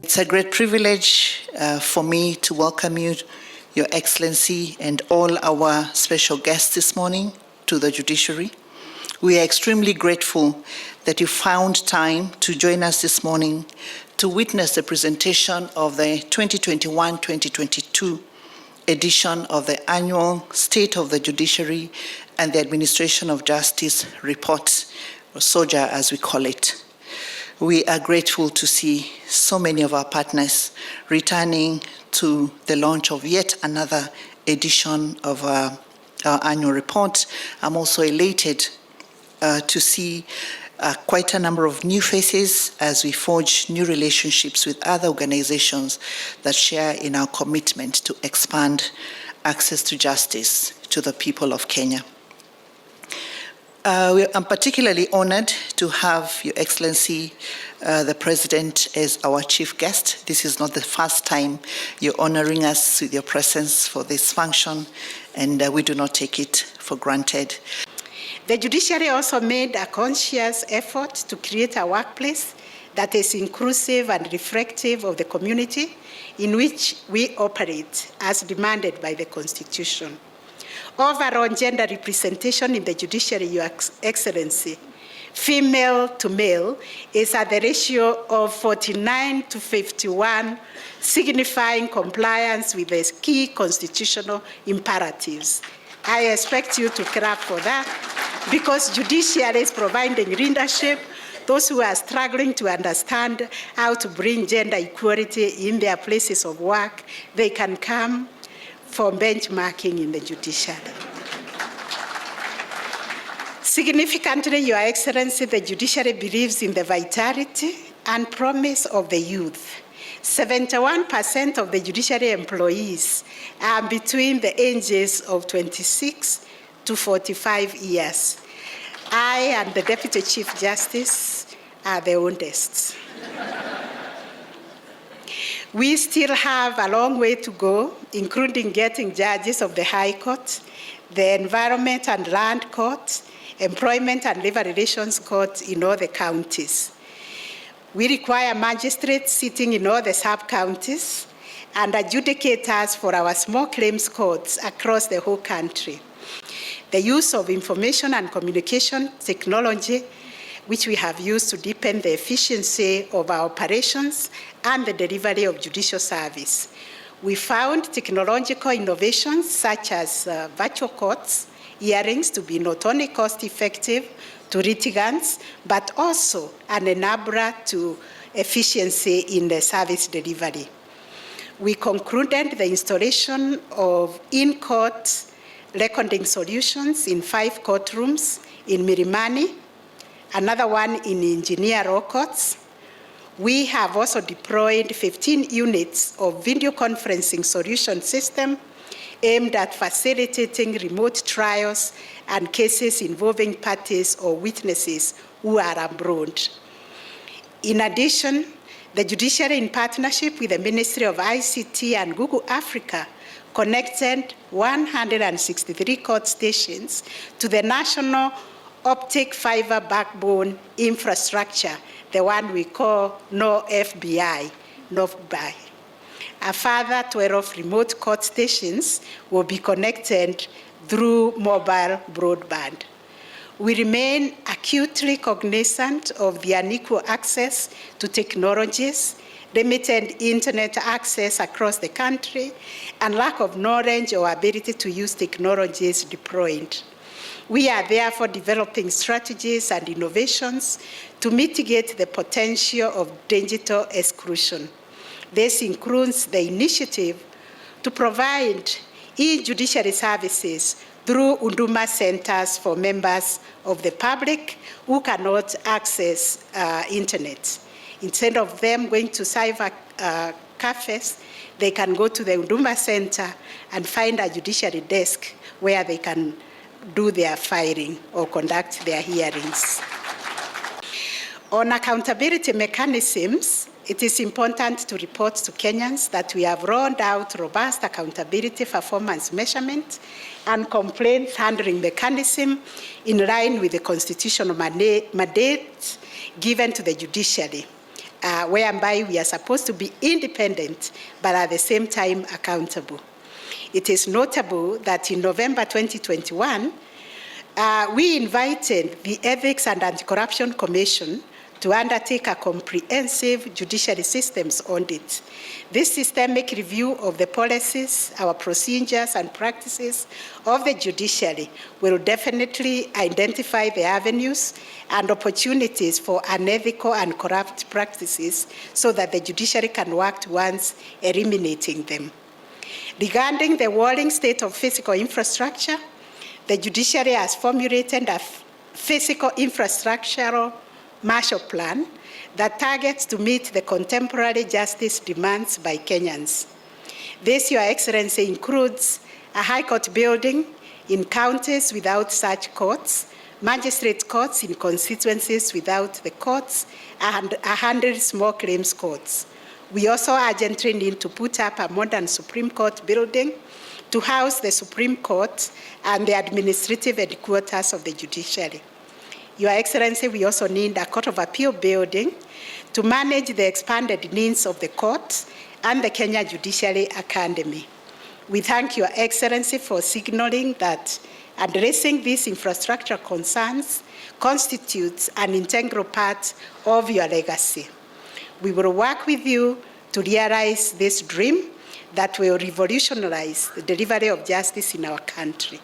It's a great privilege for me to welcome you, Your Excellency, and all our special guests this morning to the judiciary. We are extremely grateful that you found time to join us this morning to witness the presentation of the 2021-2022 edition of the annual State of the Judiciary and the Administration of Justice report, or SOJA as we call it. We are grateful to see so many of our partners returning to the launch of yet another edition of our annual report. I'm also elated to see quite a number of new faces as we forge new relationships with other organizations that share in our commitment to expand access to justice to the people of Kenya. I'm particularly honored to have Your Excellency, the President, as our chief guest. This is not the first time you're honoring us with your presence for this function, and we do not take it for granted. The judiciary also made a conscious effort to create a workplace that is inclusive and reflective of the community in which we operate as demanded by the Constitution. Overall gender representation in the judiciary, Your Excellency, female to male, is at the ratio of 49 to 51, signifying compliance with the key constitutional imperatives. I expect you to clap for that, because judiciary is providing leadership. Those who are struggling to understand how to bring gender equality in their places of work, they can come for benchmarking in the judiciary. Significantly, Your Excellency, the judiciary believes in the vitality and promise of the youth. 71% of the judiciary employees are between the ages of 26 to 45 years. I and the Deputy Chief Justice are the oldest. We still have a long way to go, including getting judges of the High Court, the Environment and Land Court, Employment and Labor Relations Court in all the counties. We require magistrates sitting in all the sub-counties and adjudicators for our small claims courts across the whole country. The use of information and communication technology, which we have used to deepen the efficiency of our operations and the delivery of judicial service. We found technological innovations such as virtual courts, hearings to be not only cost-effective to litigants, but also an enabler to efficiency in the service delivery. We concluded the installation of in-court recording solutions in 5 courtrooms in Milimani, another one in Engineer Law Courts. We have also deployed 15 units of video conferencing solution system aimed at facilitating remote trials and cases involving parties or witnesses who are abroad. In addition, the judiciary, in partnership with the Ministry of ICT and Google Africa, connected 163 court stations to the national optic fiber backbone infrastructure, the one we call NEWSLIFE. A further 12 remote court stations will be connected through mobile broadband. We remain acutely cognizant of the unequal access to technologies, limited internet access across the country, and lack of knowledge or ability to use technologies deployed. We are therefore developing strategies and innovations to mitigate the potential of digital exclusion. This includes the initiative to provide e-judiciary services through Huduma centers for members of the public who cannot access internet. Instead of them going to cyber cafes, they can go to the Huduma center and find a judiciary desk where they can do their filing or conduct their hearings. On accountability mechanisms, it is important to report to Kenyans that we have rolled out robust accountability performance measurement and complaints handling mechanism in line with the constitutional mandate given to the judiciary, whereby we are supposed to be independent but at the same time accountable. It is notable that in November 2021, we invited the Ethics and Anti-Corruption Commission to undertake a comprehensive judiciary systems audit. This systemic review of the policies, our procedures and practices of the judiciary will definitely identify the avenues and opportunities for unethical and corrupt practices so that the judiciary can work towards eliminating them. Regarding the worrying state of physical infrastructure, the judiciary has formulated a physical infrastructural Marshall Plan that targets to meet the contemporary justice demands by Kenyans. This, Your Excellency, includes a High Court building in counties without such courts, magistrate courts in constituencies without the courts, and 100 small claims courts. We also urgently need to put up a modern Supreme Court building to house the Supreme Court and the administrative headquarters of the judiciary. Your Excellency, we also need a Court of Appeal building to manage the expanded needs of the courts and the Kenya Judiciary Academy. We thank Your Excellency for signaling that addressing these infrastructure concerns constitutes an integral part of your legacy. We will work with you to realize this dream that will revolutionize the delivery of justice in our country.